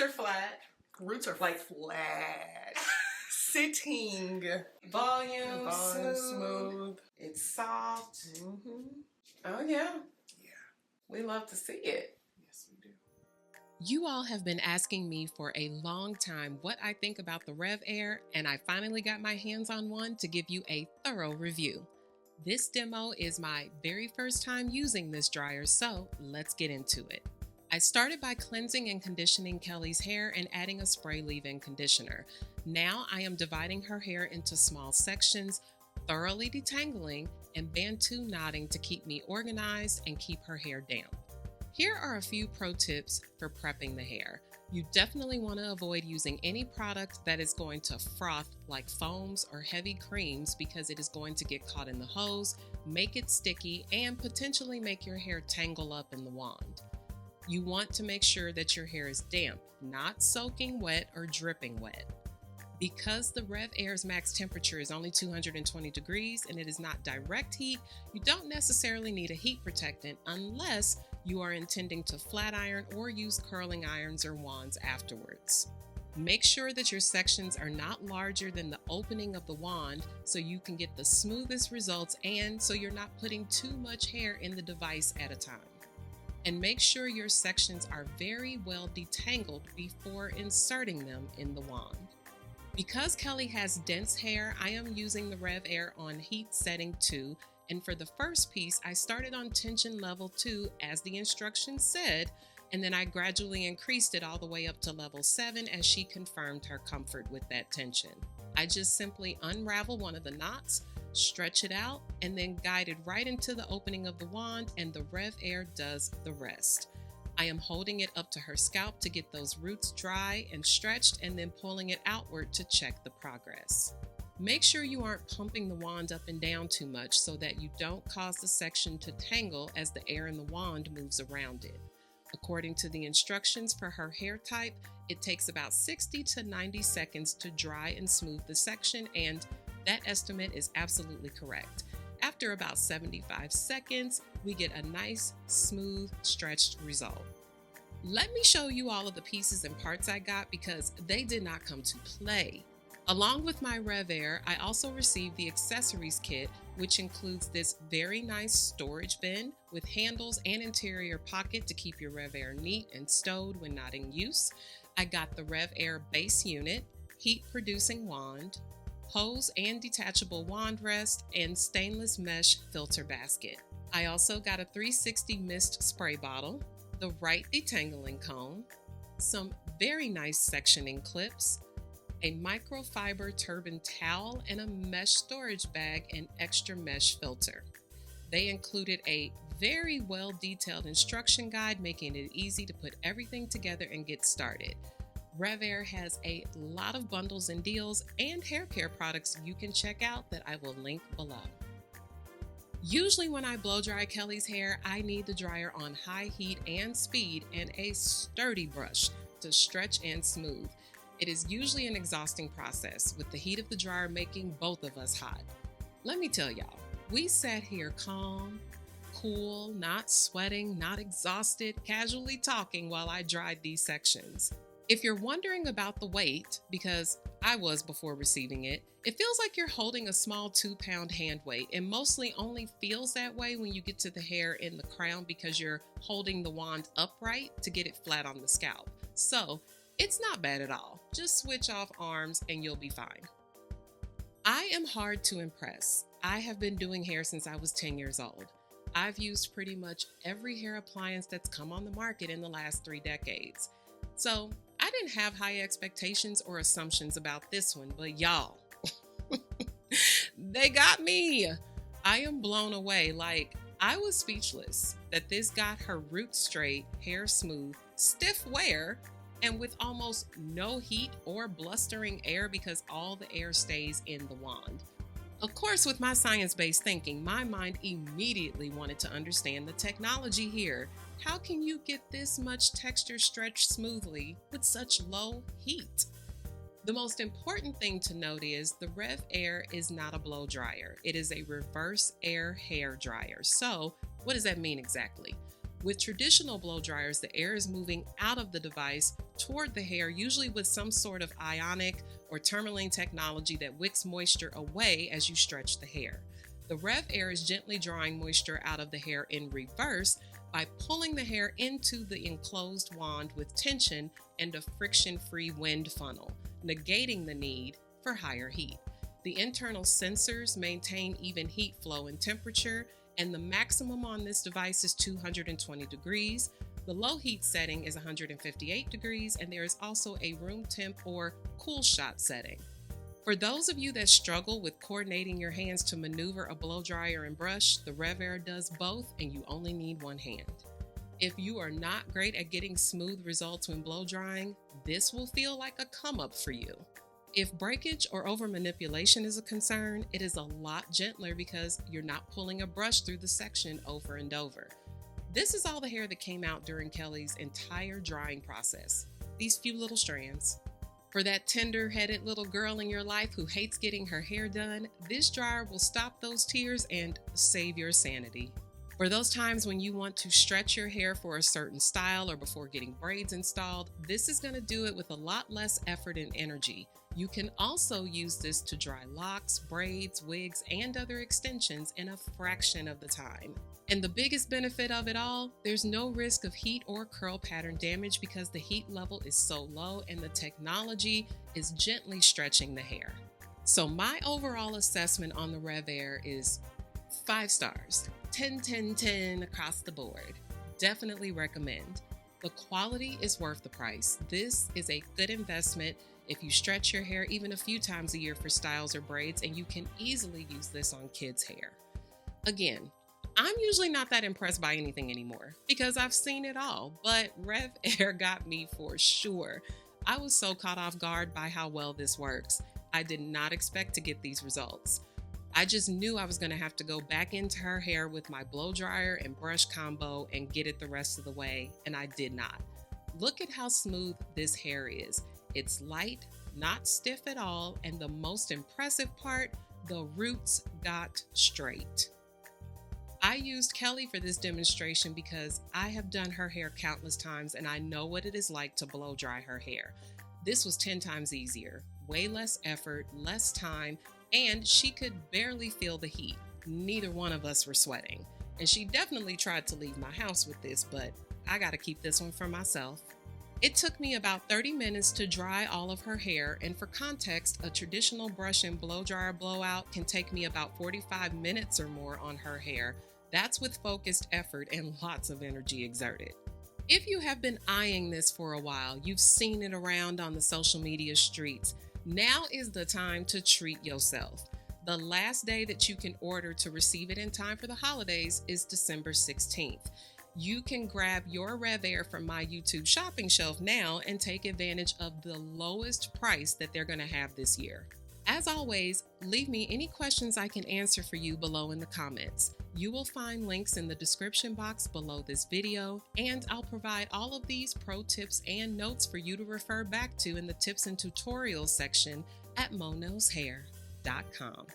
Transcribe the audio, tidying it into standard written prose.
are flat. Roots are Like- flat. Sitting. Volume, Smooth. smooth. It's soft. Mm-hmm. Oh, yeah. Yeah. We love to see it. Yes, we do. You all have been asking me for a long time what I think about the RevAir, and I finally got my hands on one to give you a thorough review. This demo is my very first time using this dryer, so let's get into it. I started by cleansing and conditioning Kelly's hair and adding a spray leave-in conditioner. Now I am dividing her hair into small sections, thoroughly detangling and Bantu knotting to keep me organized and keep her hair damp. Here are a few pro tips for prepping the hair. You definitely want to avoid using any product that is going to froth like foams or heavy creams because it is going to get caught in the hose, make it sticky, and potentially make your hair tangle up in the wand. You want to make sure that your hair is damp, not soaking wet or dripping wet. Because the RevAir's max temperature is only 220 degrees and it is not direct heat, you don't necessarily need a heat protectant unless you are intending to flat iron or use curling irons or wands afterwards. Make sure that your sections are not larger than the opening of the wand so you can get the smoothest results and so you're not putting too much hair in the device at a time. And make sure your sections are very well detangled before inserting them in the wand. Because Kelly has dense hair, I am using the RevAir on heat setting 2, and for the first piece, I started on tension level 2 as the instructions said, and then I gradually increased it all the way up to level 7 as she confirmed her comfort with that tension. I just simply unravel one of the knots, stretch it out, and then guide it right into the opening of the wand, and the RevAir does the rest. I am holding it up to her scalp to get those roots dry and stretched, and then pulling it outward to check the progress. Make sure you aren't pumping the wand up and down too much so that you don't cause the section to tangle as the air in the wand moves around it. According to the instructions for her hair type, it takes about 60 to 90 seconds to dry and smooth the section, and that estimate is absolutely correct. After about 75 seconds, we get a nice, smooth, stretched result. Let me show you all of the pieces and parts I got because they did not come to play. Along with my RevAir, I also received the accessories kit, which includes this very nice storage bin with handles and interior pocket to keep your RevAir neat and stowed when not in use. I got the RevAir base unit, heat-producing wand, hose and detachable wand rest, and stainless mesh filter basket. I also got a 360 mist spray bottle, the right detangling comb, some very nice sectioning clips, a microfiber turban towel, and a mesh storage bag and extra mesh filter. They included a very well detailed instruction guide, making it easy to put everything together and get started. RevAir has a lot of bundles and deals and hair care products you can check out that I will link below. Usually when I blow dry Kelly's hair, I need the dryer on high heat and speed and a sturdy brush to stretch and smooth. It is usually an exhausting process, with the heat of the dryer making both of us hot. Let me tell y'all, we sat here calm, cool, not sweating, not exhausted, casually talking while I dried these sections. If you're wondering about the weight, because I was before receiving it, it feels like you're holding a small 2-pound hand weight, and mostly only feels that way when you get to the hair in the crown because you're holding the wand upright to get it flat on the scalp. So it's not bad at all. Just switch off arms and you'll be fine. I am hard to impress. I have been doing hair since I was 10 years old. I've used pretty much every hair appliance that's come on the market in the last 3 decades. So I didn't have high expectations or assumptions about this one, but y'all, they got me. I am blown away. Like, I was speechless that this got her roots straight, hair smooth, stiff wear, and with almost no heat or blustering air because all the air stays in the wand. Of course, with my science-based thinking, my mind immediately wanted to understand the technology here. How can you get this much texture stretched smoothly with such low heat? The most important thing to note is the RevAir is not a blow dryer. It is a reverse air hair dryer. So what does that mean exactly? With traditional blow dryers, the air is moving out of the device toward the hair, usually with some sort of ionic or tourmaline technology that wicks moisture away as you stretch the hair. The RevAir is gently drawing moisture out of the hair in reverse by pulling the hair into the enclosed wand with tension and a friction-free wind funnel, negating the need for higher heat. The internal sensors maintain even heat flow and temperature, and the maximum on this device is 220 degrees. The low heat setting is 158 degrees, and there is also a room temp or cool shot setting. For those of you that struggle with coordinating your hands to maneuver a blow dryer and brush, the RevAir does both, and you only need one hand. If you are not great at getting smooth results when blow drying, this will feel like a come up for you. If breakage or over manipulation is a concern, it is a lot gentler because you're not pulling a brush through the section over and over. This is all the hair that came out during Kelly's entire drying process, these few little strands. For that tender-headed little girl in your life who hates getting her hair done, this dryer will stop those tears and save your sanity. For those times when you want to stretch your hair for a certain style or before getting braids installed, this is going to do it with a lot less effort and energy. You can also use this to dry locks, braids, wigs, and other extensions in a fraction of the time. And the biggest benefit of it all, there's no risk of heat or curl pattern damage because the heat level is so low and the technology is gently stretching the hair. So my overall assessment on the RevAir is 5 stars, 10, 10, 10 across the board. Definitely recommend. The quality is worth the price. This is a good investment if you stretch your hair even a few times a year for styles or braids, and you can easily use this on kids' hair. Again, I'm usually not that impressed by anything anymore because I've seen it all, but RevAir got me for sure. I was so caught off guard by how well this works. I did not expect to get these results. I just knew I was going to have to go back into her hair with my blow dryer and brush combo and get it the rest of the way, and I did not. Look at how smooth this hair is. It's light, not stiff at all, and the most impressive part, the roots got straight. I used Kelly for this demonstration because I have done her hair countless times and I know what it is like to blow dry her hair. This was 10 times easier, way less effort, less time, and she could barely feel the heat. Neither one of us were sweating. And she definitely tried to leave my house with this, but I gotta keep this one for myself. It took me about 30 minutes to dry all of her hair, and for context, a traditional brush and blow dryer blowout can take me about 45 minutes or more on her hair. That's with focused effort and lots of energy exerted. If you have been eyeing this for a while, you've seen it around on the social media streets, now is the time to treat yourself. The last day that you can order to receive it in time for the holidays is December 16th. You can grab your RevAir from my YouTube shopping shelf now and take advantage of the lowest price that they're going to have this year. As always, leave me any questions I can answer for you below in the comments. You will find links in the description box below this video, and I'll provide all of these pro tips and notes for you to refer back to in the tips and tutorials section at MoKnowsHair.com.